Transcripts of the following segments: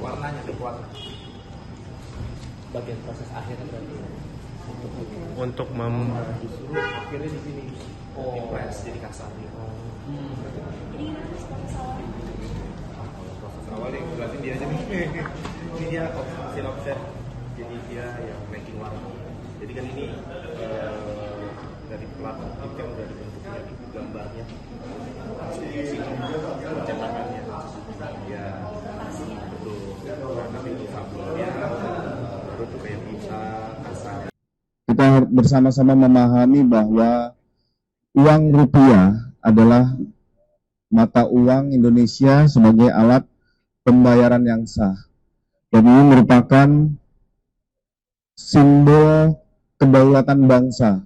Warnanya warna. Bagian proses akhir berarti Untuk disuruh akhirnya di sini. Press jadi kasar. Jadi gimana sih proses awalnya? Proses awal yang jelasin dia aja nih. Ini dia hasil offset. Jadi dia yang making warna. Jadi kan ini dari plat yang udah dibentuknya gambarnya pasti di sini cetakannya ya betul karena itu sablonnya baru tuh kayak bisa kasar. Kita bersama-sama memahami bahwa uang rupiah adalah mata uang Indonesia sebagai alat pembayaran yang sah. Dan ini merupakan simbol kedaulatan bangsa.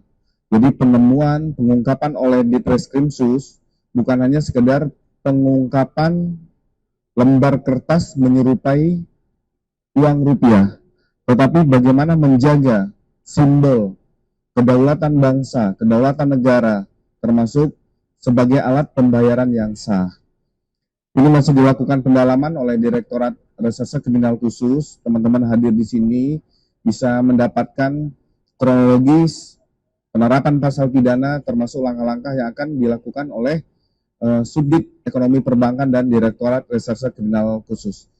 Jadi penemuan, pengungkapan oleh Ditreskrimsus bukan hanya sekedar pengungkapan lembar kertas menyerupai uang rupiah, tetapi bagaimana menjaga simbol kedaulatan bangsa, kedaulatan negara, termasuk sebagai alat pembayaran yang sah. Ini masih dilakukan pendalaman oleh Direktorat Reserse Kriminal Khusus. Teman-teman hadir di sini bisa mendapatkan kronologis penerapan pasal pidana termasuk langkah-langkah yang akan dilakukan oleh Subdit Ekonomi Perbankan dan Direktorat Reserse Kriminal Khusus.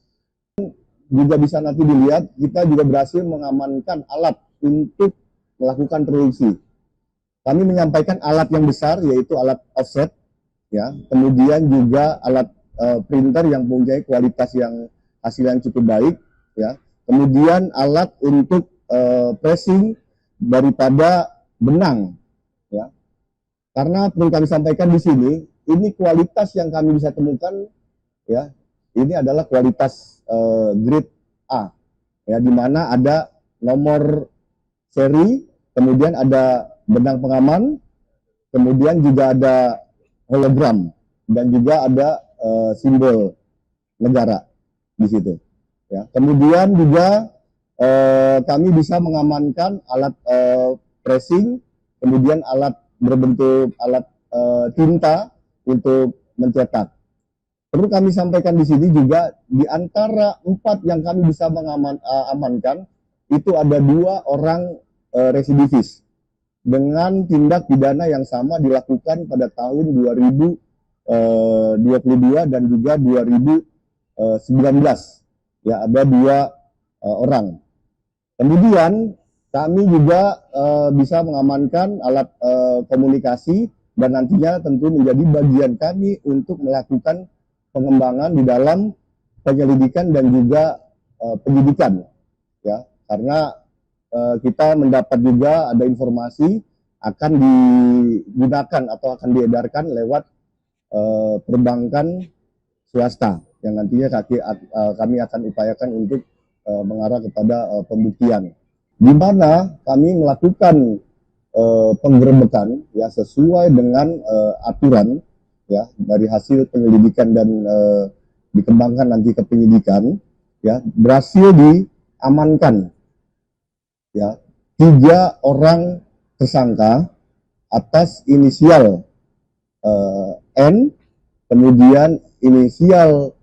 Juga bisa nanti dilihat, kita juga berhasil mengamankan alat untuk melakukan produksi. Kami menyampaikan alat yang besar, yaitu alat offset, ya, kemudian juga alat printer yang mempunyai kualitas yang hasil yang cukup baik, ya, kemudian alat untuk pressing daripada benang, ya. Karena perlu kami sampaikan di sini, ini kualitas yang kami bisa temukan, ya, ini adalah kualitas grade A, ya, di mana ada nomor seri, kemudian ada benang pengaman, kemudian juga ada hologram dan juga ada simbol negara di situ, ya. Kemudian juga kami bisa mengamankan alat pressing, kemudian alat berbentuk alat tinta untuk mencetak. Perlu kami sampaikan di sini juga di antara 4 yang kami bisa mengamankan itu ada 2 orang residivis dengan tindak pidana yang sama dilakukan pada tahun 2022 dan juga 2019. Ya, ada 2 orang. Kemudian kami juga bisa mengamankan alat komunikasi dan nantinya tentu menjadi bagian kami untuk melakukan pengembangan di dalam penyelidikan dan juga penyidikan, ya, karena kita mendapat juga ada informasi akan digunakan atau akan diedarkan lewat perbankan swasta yang nantinya kami akan upayakan untuk mengarah kepada pembuktian, di mana kami melakukan penggerebekan, ya, sesuai dengan aturan, ya, dari hasil penyelidikan dan dikembangkan nanti ke penyidikan, ya, berhasil diamankan, ya, 3 orang tersangka atas inisial N, kemudian inisial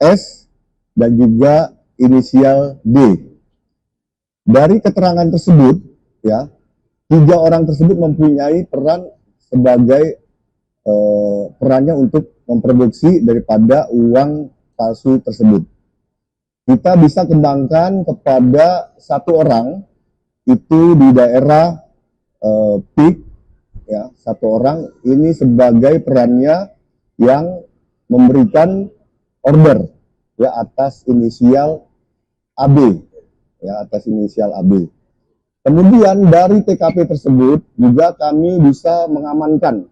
S dan juga inisial D. Dari keterangan tersebut, ya, 3 orang tersebut mempunyai peran sebagai perannya untuk memproduksi daripada uang palsu tersebut. Kita bisa kembangkan kepada 1 orang itu di daerah PIK, ya, 1 orang ini sebagai perannya yang memberikan order, ya, atas inisial AB, ya, atas inisial AB. Kemudian dari TKP tersebut juga kami bisa mengamankan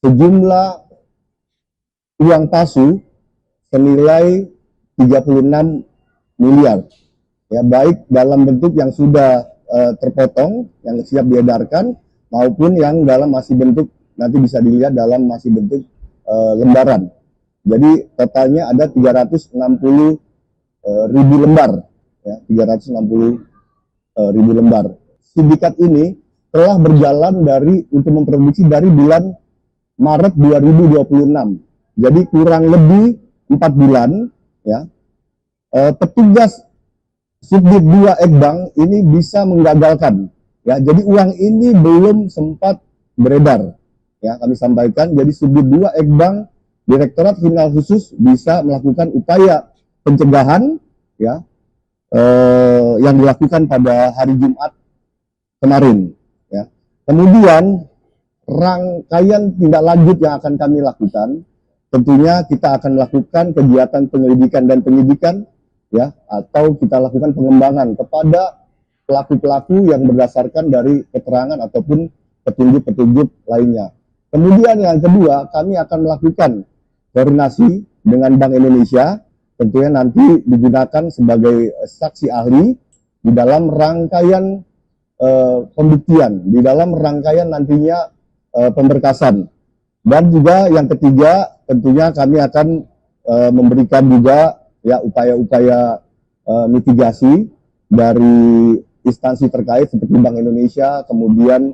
sejumlah uang palsu senilai 36 miliar. Ya, baik dalam bentuk yang sudah terpotong, yang siap diedarkan, maupun yang dalam masih bentuk, nanti bisa dilihat dalam masih bentuk lembaran. Jadi totalnya ada 360 ribu lembar, ya, 360 ribu lembar. Sindikat ini telah berjalan untuk memproduksi dari bulan Maret 2026. Jadi kurang lebih 4 bulan, ya. Petugas Subdit 2 Ekbang ini bisa menggagalkan, ya. Jadi uang ini belum sempat beredar, ya, kami sampaikan. Jadi Subdit 2 Ekbang Direktorat Kriminal Khusus bisa melakukan upaya pencegahan, ya, yang dilakukan pada hari Jumat kemarin, ya. Kemudian rangkaian tindak lanjut yang akan kami lakukan, tentunya kita akan melakukan kegiatan penyelidikan dan penyidikan, ya, atau kita lakukan pengembangan kepada pelaku-pelaku yang berdasarkan dari keterangan ataupun petunjuk-petunjuk lainnya. Kemudian yang kedua, kami akan melakukan koordinasi dengan Bank Indonesia, tentunya nanti digunakan sebagai saksi ahli di dalam rangkaian pembuktian, di dalam rangkaian nantinya pemberkasan. Dan juga yang ketiga, tentunya kami akan memberikan juga, ya, upaya-upaya mitigasi dari instansi terkait seperti Bank Indonesia, kemudian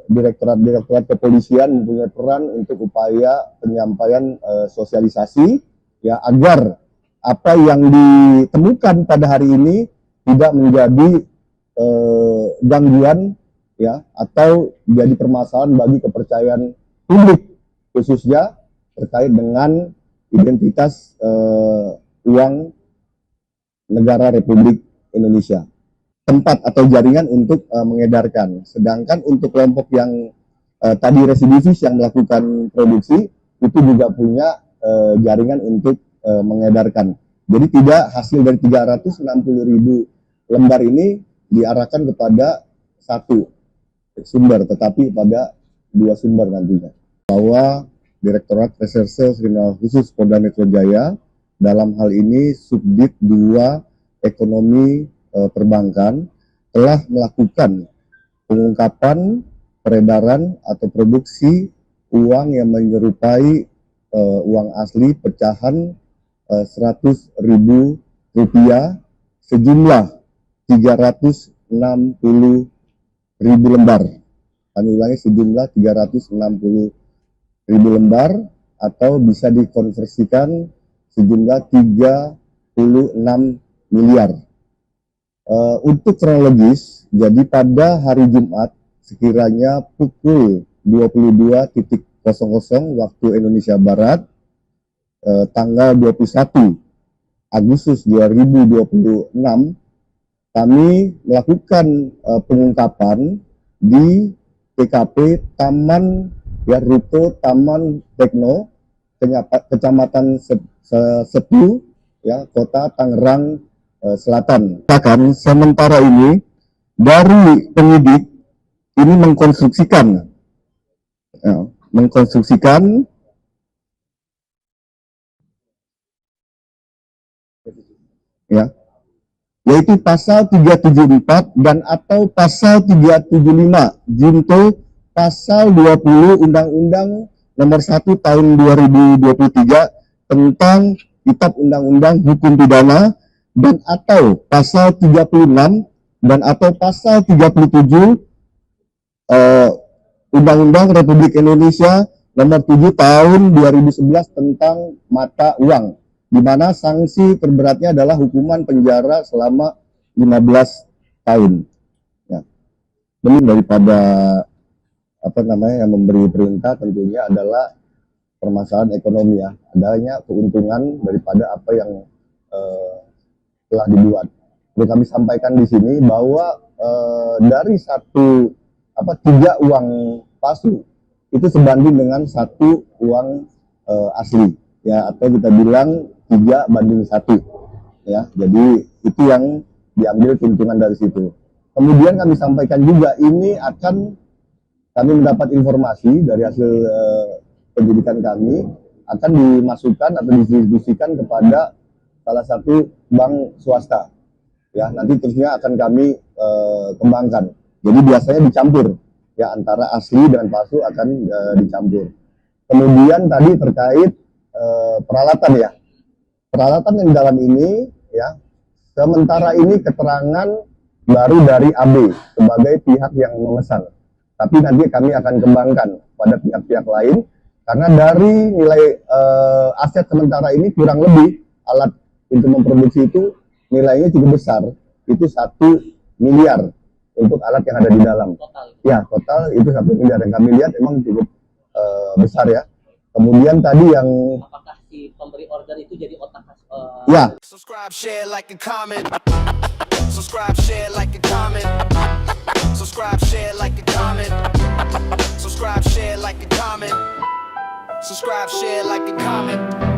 direktorat-direktorat kepolisian mempunyai peran untuk upaya penyampaian sosialisasi, ya, agar apa yang ditemukan pada hari ini tidak menjadi gangguan, ya, atau jadi permasalahan bagi kepercayaan publik, khususnya terkait dengan identitas uang negara Republik Indonesia, tempat atau jaringan untuk mengedarkan. Sedangkan untuk kelompok yang tadi residivis yang melakukan produksi, itu juga punya jaringan untuk mengedarkan. Jadi tidak hasil dari 360 ribu lembar ini diarahkan kepada satu sumber, tetapi pada dua sumber nantinya. Bahwa Direktorat Reserse Kriminal Khusus Polda Metro Jaya dalam hal ini Subdit 2 Ekonomi Perbankan telah melakukan pengungkapan peredaran atau produksi uang yang menyerupai uang asli pecahan 100 ribu rupiah sejumlah 360 ribu lembar. Kami ulangi, sejumlah 360 ribu lembar, atau bisa dikonversikan sejumlah 36 miliar. Untuk kronologis, jadi pada hari Jumat sekiranya pukul 22.00 waktu Indonesia Barat, tanggal 21 Agustus 2026, kami melakukan pengungkapan di TKP Taman, ya, Ruko Taman Tekno, Kecamatan Setu, ya, Kota Tangerang Selatan. Bahkan sementara ini dari penyidik ini mengkonstruksikan, ya, yaitu pasal 374 dan atau pasal 375 junto pasal 20 Undang-Undang Nomor 1 Tahun 2023 tentang Kitab Undang-Undang Hukum Pidana, dan atau pasal 36 dan atau pasal 37 Undang-Undang Republik Indonesia Nomor 7 Tahun 2011 tentang mata uang, di mana sanksi terberatnya adalah hukuman penjara selama 15 tahun. Ya. Demi daripada yang memberi perintah tentunya adalah permasalahan ekonomi, ya, adanya keuntungan daripada apa yang telah dibuat. Perlu kami sampaikan di sini bahwa dari tiga uang palsu itu sebanding dengan satu uang asli, ya, atau kita bilang 3:1, ya. Jadi itu yang diambil keuntungan dari situ. Kemudian kami sampaikan juga ini kami mendapat informasi dari hasil penyidikan kami akan dimasukkan atau didistribusikan kepada salah satu bank swasta. Ya, nanti terusnya akan kami kembangkan. Jadi biasanya dicampur, ya antara asli dan palsu akan dicampur. Kemudian tadi terkait peralatan ya, peralatan yang di dalam ini ya, sementara ini keterangan baru dari AB sebagai pihak yang memesan. Tapi nanti kami akan kembangkan pada pihak-pihak lain karena dari nilai aset sementara ini kurang lebih alat untuk memproduksi itu nilainya cukup besar, itu 1 miliar untuk alat yang ada di dalam. Total. Ya, total itu 1 miliar yang kami lihat memang cukup besar ya. Kemudian tadi yang Apakah si pemberi order itu jadi otak ya, Subscribe, share, like, and comment. Subscribe, share, like, and comment. Subscribe, share, like, and comment. Subscribe, share, like, and comment. Subscribe, share, like, and comment.